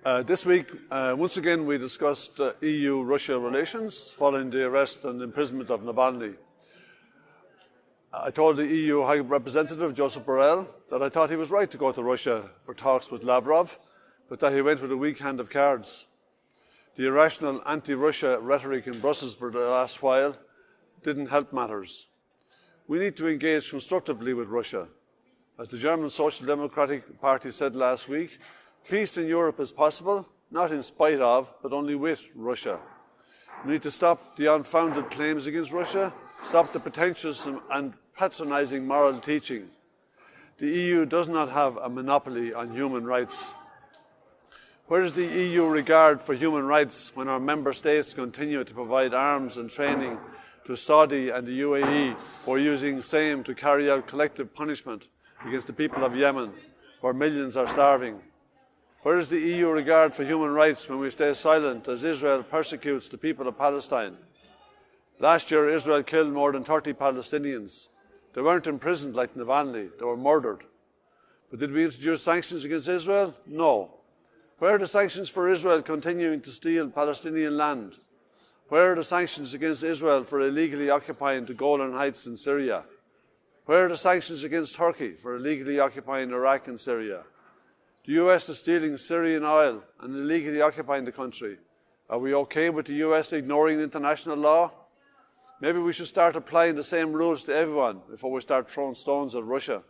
This week, once again, we discussed EU-Russia relations following the arrest and imprisonment of Навални. I told the EU High Representative, Josifh Borel, that I thought he was right to go to Russia for talks with Lavrov, but that he went with a weak hand of cards. The irrational anti-Russia rhetoric in Brussels for the last while didn't help matters. We need to engage constructively with Russia. As the German Social Democratic Party said last week, peace in Europe is possible, not in spite of, but only with Russia. We need to stop the unfounded claims against Russia, stop the pretentious and patronising moral teaching. The EU does not have a monopoly on human rights. Where is the EU regard for human rights when our member states continue to provide arms and training to Saudi and the UAE, who are using same to carry out collective punishment against the people of Yemen, where millions are starving? Where is the EU regard for human rights when we stay silent as Israel persecutes the people of Palestine? Last year, Israel killed more than 30 Palestinians. They weren't imprisoned like Навални, they were murdered. But did we introduce sanctions against Israel? No. Where are the sanctions for Israel continuing to steal Palestinian land? Where are the sanctions against Israel for illegally occupying the Golan Heights in Syria? Where are the sanctions against Turkey for illegally occupying Iraq and Syria? The US is stealing Syrian oil and illegally occupying the country. Are we okay with the US ignoring international law? Maybe we should start applying the same rules to everyone before we start throwing stones at Russia.